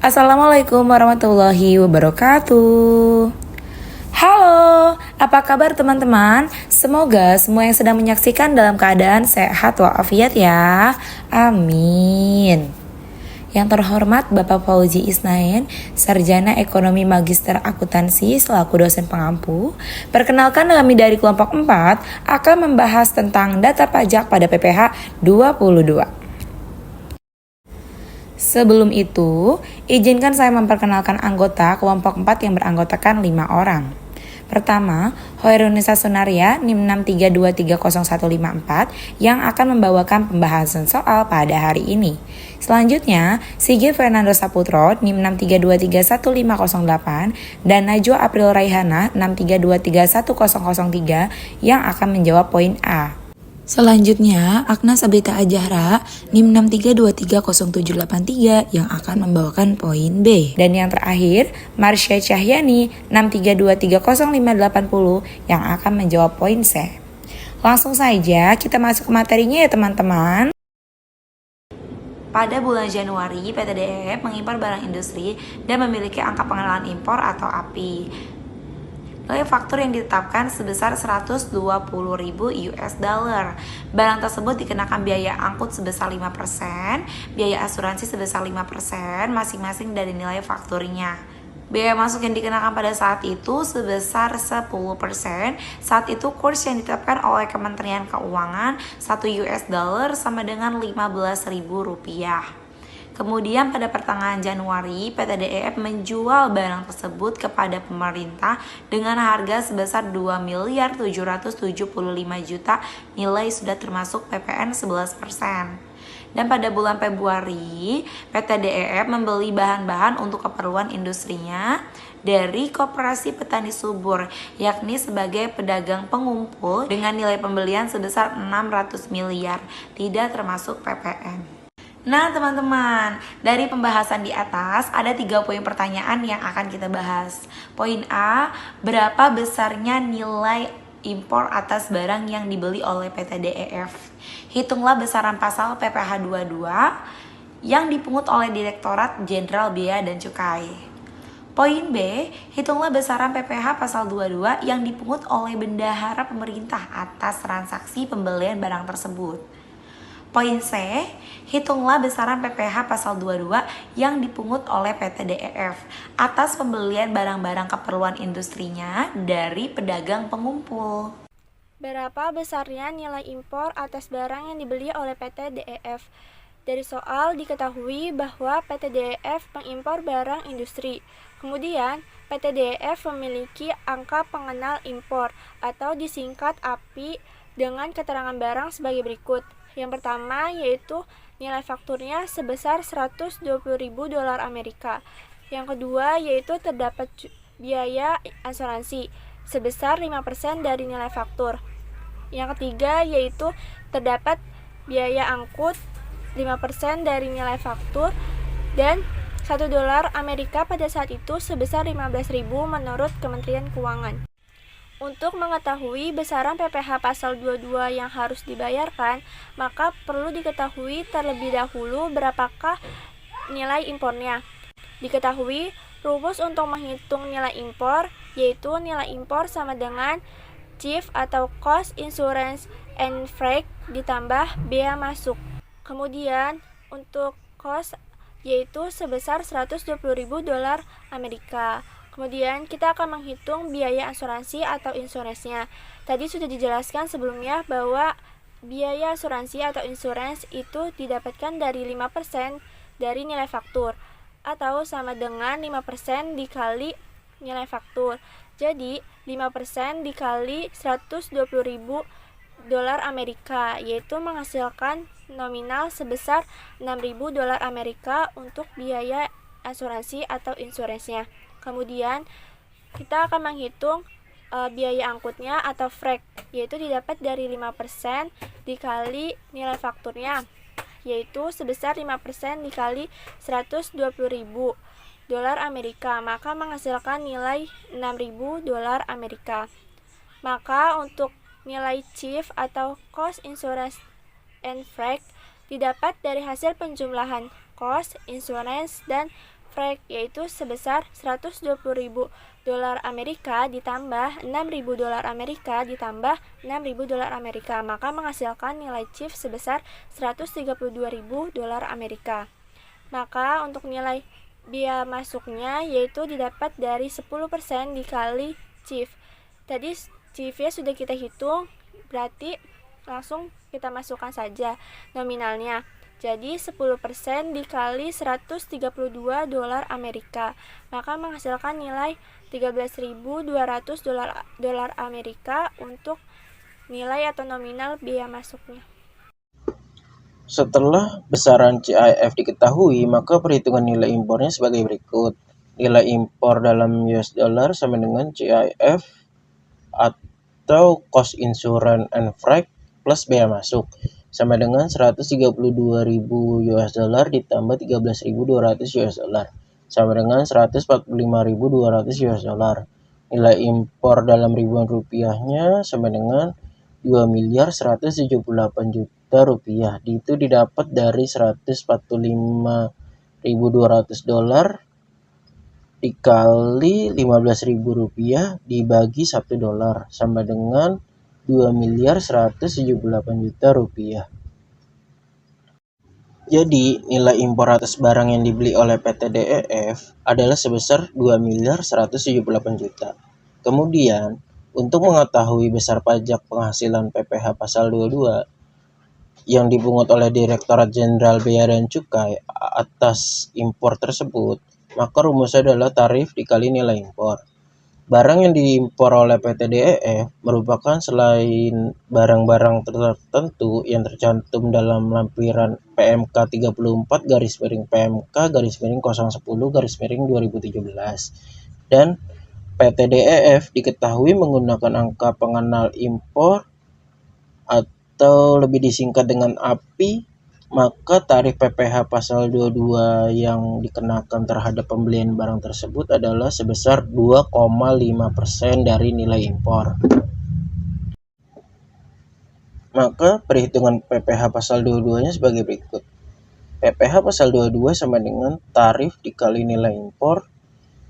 Assalamualaikum warahmatullahi wabarakatuh. Halo, apa kabar teman-teman? Semoga semua yang sedang menyaksikan dalam keadaan sehat walafiat ya. Amin. Yang terhormat Bapak Fauzi Isnain, Sarjana Ekonomi Magister Akuntansi selaku dosen pengampu. Perkenalkan, kami dari kelompok 4 akan membahas tentang data pajak pada PPh 22. Sebelum itu, izinkan saya memperkenalkan anggota kelompok 4 yang beranggotakan 5 orang. Pertama, Hoirunisa Sunaria NIM 632300154 yang akan membawakan pembahasan soal pada hari ini. Selanjutnya, Sigit Fernando Saputro NIM 632315008 dan Najwa April Raihana 632310003 yang akan menjawab poin A. Selanjutnya, Agnes Abita Ajahra NIM 632300783 yang akan membawakan poin B. Dan yang terakhir, Marsha Cahyani 632305810 yang akan menjawab poin C. Langsung saja kita masuk ke materinya ya teman-teman. Pada bulan Januari, PT DEF mengimpor barang industri dan memiliki angka pengenalan impor atau API. Nilai faktur yang ditetapkan sebesar 120.000 US dollar. Barang tersebut dikenakan biaya angkut sebesar 5%, biaya asuransi sebesar 5%, masing-masing dari nilai fakturnya. Biaya masuk yang dikenakan pada saat itu sebesar 10%. Saat itu kurs yang ditetapkan oleh Kementerian Keuangan 1 US dollar sama dengan Rp15.000. Kemudian pada pertengahan Januari, PT DEF menjual barang tersebut kepada pemerintah dengan harga sebesar 2.775 juta, nilai sudah termasuk PPN 11%. Dan pada bulan Februari, PT DEF membeli bahan-bahan untuk keperluan industrinya dari Koperasi Petani Subur, yakni sebagai pedagang pengumpul dengan nilai pembelian sebesar 600 miliar, tidak termasuk PPN. Nah teman-teman, dari pembahasan di atas ada 3 poin pertanyaan yang akan kita bahas. Poin A, berapa besarnya nilai impor atas barang yang dibeli oleh PT DEF? Hitunglah besaran pasal PPh 22 yang dipungut oleh Direktorat Jenderal Bea dan Cukai. Poin B, hitunglah besaran PPh pasal 22 yang dipungut oleh bendahara pemerintah atas transaksi pembelian barang tersebut. Poin C, hitunglah besaran PPh pasal 22 yang dipungut oleh PT DEF atas pembelian barang-barang keperluan industrinya dari pedagang pengumpul. Berapa besarnya nilai impor atas barang yang dibeli oleh PT DEF? Dari soal diketahui bahwa PT DEF mengimpor barang industri. Kemudian, PT DEF memiliki angka pengenal impor atau disingkat API dengan keterangan barang sebagai berikut. Yang pertama yaitu nilai fakturnya sebesar 120.000 dolar Amerika. Yang kedua yaitu terdapat biaya asuransi sebesar 5% dari nilai faktur. Yang ketiga yaitu terdapat biaya angkut 5% dari nilai faktur dan 1 dolar Amerika pada saat itu sebesar 15.000 menurut Kementerian Keuangan. Untuk mengetahui besaran PPh pasal 22 yang harus dibayarkan, maka perlu diketahui terlebih dahulu berapakah nilai impornya. Diketahui rumus untuk menghitung nilai impor, yaitu nilai impor sama dengan CIF atau Cost Insurance and Freight ditambah bea masuk. Kemudian untuk cost yaitu sebesar 120.000 dolar Amerika. Kemudian kita akan menghitung biaya asuransi atau insuransinya. Tadi sudah dijelaskan sebelumnya bahwa biaya asuransi atau insurans itu didapatkan dari 5% dari nilai faktur atau sama dengan 5% dikali nilai faktur. Jadi 5% dikali 120.000 dolar Amerika yaitu menghasilkan nominal sebesar 6.000 dolar Amerika untuk biaya asuransi atau insuransinya. Kemudian kita akan menghitung biaya angkutnya atau freight, yaitu didapat dari 5% dikali nilai fakturnya, yaitu sebesar 5% dikali 120.000 dolar Amerika, maka menghasilkan nilai 6.000 dolar Amerika. Maka untuk nilai CIF atau Cost Insurance and Freight didapat dari hasil penjumlahan cost, insurance, dan Frank, yaitu sebesar 120.000 dolar Amerika ditambah 6.000 dolar Amerika ditambah 6.000 dolar Amerika, maka menghasilkan nilai CHIF sebesar 132.000 dolar Amerika. Maka untuk nilai biaya masuknya yaitu didapat dari 10% dikali CHIF. Tadi CHIF-nya sudah kita hitung, berarti langsung kita masukkan saja nominalnya. Jadi 10% dikali 132 dolar Amerika, maka menghasilkan nilai 13.200 dolar Amerika untuk nilai atau nominal biaya masuknya. Setelah besaran CIF diketahui, maka perhitungan nilai impornya sebagai berikut. Nilai impor dalam US dollar sama dengan CIF atau cost insurance and freight plus bea masuk sama dengan 132.000 US dollar ditambah 13.200 US dollar sama dengan 145.200 US dollar. Nilai impor dalam ribuan rupiahnya sama dengan 2.178 juta rupiah. Itu didapat dari 145.200 dolar dikali 15.000 rupiah dibagi 1 dolar sama dengan 2.178 juta rupiah. Jadi nilai impor atas barang yang dibeli oleh PT DEF adalah sebesar 2.178 juta. Kemudian untuk mengetahui besar pajak penghasilan PPh pasal 22 yang dipungut oleh Direktorat Jenderal Bea dan Cukai atas impor tersebut, maka rumusnya adalah tarif dikali nilai impor. Barang yang diimpor oleh PT DEF merupakan selain barang-barang tertentu yang tercantum dalam lampiran PMK 34-PMK-010-2017 dan PT DEF diketahui menggunakan angka pengenal impor atau lebih disingkat dengan API, maka tarif PPh pasal 22 yang dikenakan terhadap pembelian barang tersebut adalah sebesar 2,5% dari nilai impor. Maka perhitungan PPh pasal 22-nya sebagai berikut. PPh pasal 22 sama dengan tarif dikali nilai impor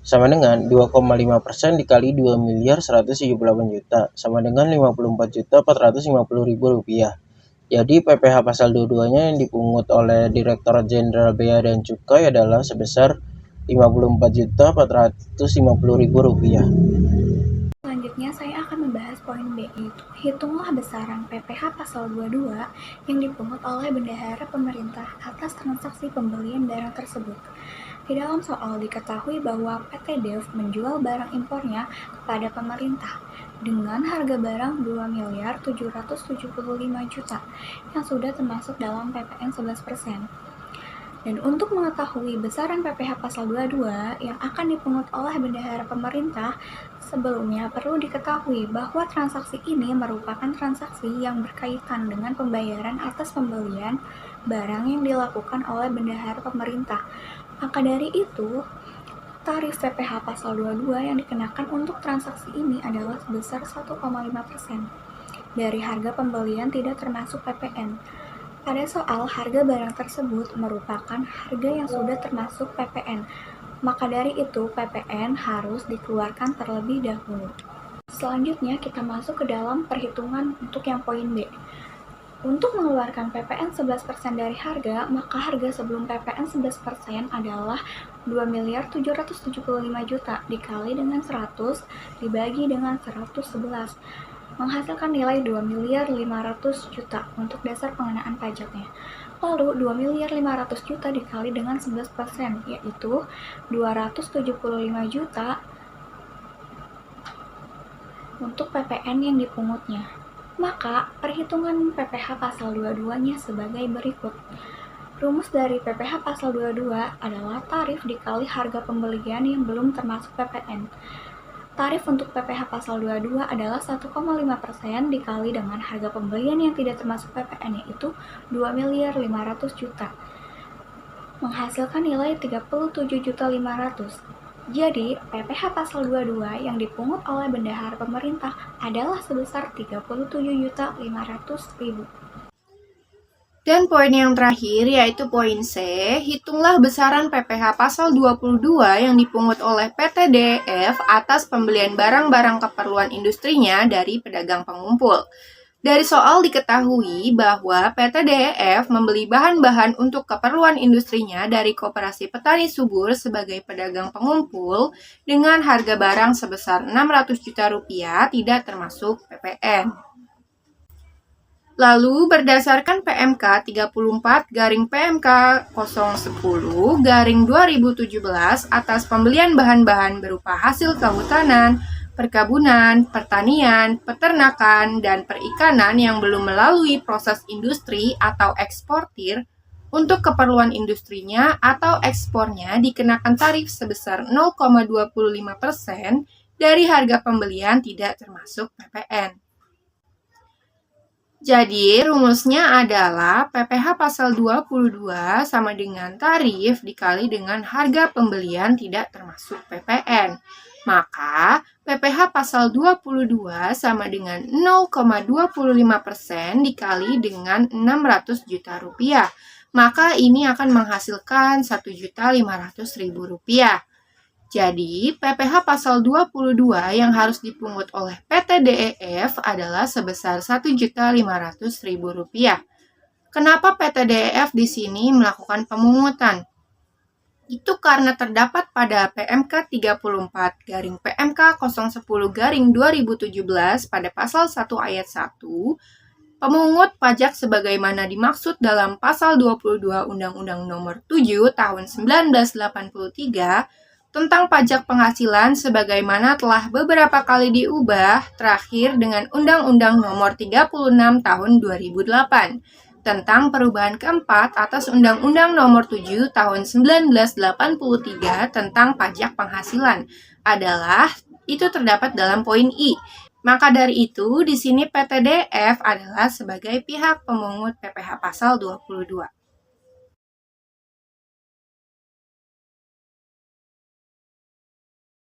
sama dengan 2,5% dikali 2.178 juta sama dengan 54.450.000 rupiah. Jadi PPh pasal 22-nya yang dipungut oleh Direktorat Jenderal Bea dan Cukai adalah sebesar 54.450.000 rupiah. Selanjutnya saya akan membahas poin B, yaitu hitunglah besaran PPh pasal 22 yang dipungut oleh bendahara pemerintah atas transaksi pembelian barang tersebut. Di dalam soal diketahui bahwa PT DEF menjual barang impornya kepada pemerintah dengan harga barang 2.775 juta yang sudah termasuk dalam PPN 11%. Dan untuk mengetahui besaran PPh pasal 22 yang akan dipungut oleh bendahara pemerintah, sebelumnya perlu diketahui bahwa transaksi ini merupakan transaksi yang berkaitan dengan pembayaran atas pembelian barang yang dilakukan oleh bendahara pemerintah. Maka dari itu, tarif PPh pasal 22 yang dikenakan untuk transaksi ini adalah sebesar 1,5% dari harga pembelian tidak termasuk PPN. Pada soal harga barang tersebut merupakan harga yang sudah termasuk PPN, maka dari itu PPN harus dikeluarkan terlebih dahulu. Selanjutnya kita masuk ke dalam perhitungan untuk yang poin B. Untuk mengeluarkan PPN 11% dari harga, maka harga sebelum PPN 11% adalah 2.775 juta dikali dengan 100 dibagi dengan 111, menghasilkan nilai 2.500 juta untuk dasar pengenaan pajaknya. Lalu 2.500 juta dikali dengan 11%, yaitu 275 juta untuk PPN yang dipungutnya. Maka perhitungan PPh pasal 22-nya sebagai berikut. Rumus dari PPh pasal 22 adalah tarif dikali harga pembelian yang belum termasuk PPN. Tarif untuk PPh pasal 22 adalah 1,5% dikali dengan harga pembelian yang tidak termasuk PPN, yaitu 2.500 juta, menghasilkan nilai 37.500. Jadi, PPh pasal 22 yang dipungut oleh bendahara pemerintah adalah sebesar 37.500.000. Dan poin yang terakhir yaitu poin C, hitunglah besaran PPh pasal 22 yang dipungut oleh PT DEF atas pembelian barang-barang keperluan industrinya dari pedagang pengumpul. Dari soal diketahui bahwa PT DEF membeli bahan-bahan untuk keperluan industrinya dari Koperasi Petani Subur sebagai pedagang pengumpul dengan harga barang sebesar Rp600 juta tidak termasuk PPN. Lalu berdasarkan PMK 34/PMK 010/2017 atas pembelian bahan-bahan berupa hasil kehutanan, perkebunan, pertanian, peternakan, dan perikanan yang belum melalui proses industri atau eksportir, untuk keperluan industrinya atau ekspornya dikenakan tarif sebesar 0,25% dari harga pembelian tidak termasuk PPN. Jadi, rumusnya adalah PPh pasal 22 sama dengan tarif dikali dengan harga pembelian tidak termasuk PPN. Maka, PPh pasal 22 sama dengan 0,25% dikali dengan Rp600 juta. Maka ini akan menghasilkan Rp1.500.000. Jadi, PPh pasal 22 yang harus dipungut oleh PT DEF adalah sebesar Rp1.500.000. Kenapa PT DEF di sini melakukan pemungutan? Itu karena terdapat pada PMK 34/PMK 010/2017 pada pasal 1 ayat 1, pemungut pajak sebagaimana dimaksud dalam pasal 22 Undang-Undang Nomor 7 Tahun 1983 tentang pajak penghasilan sebagaimana telah beberapa kali diubah terakhir dengan Undang-Undang Nomor 36 Tahun 2008 tentang perubahan keempat atas Undang-Undang Nomor 7 Tahun 1983 tentang pajak penghasilan adalah itu terdapat dalam poin I. Maka dari itu, di sini PT DEF adalah sebagai pihak pemungut PPh pasal 22.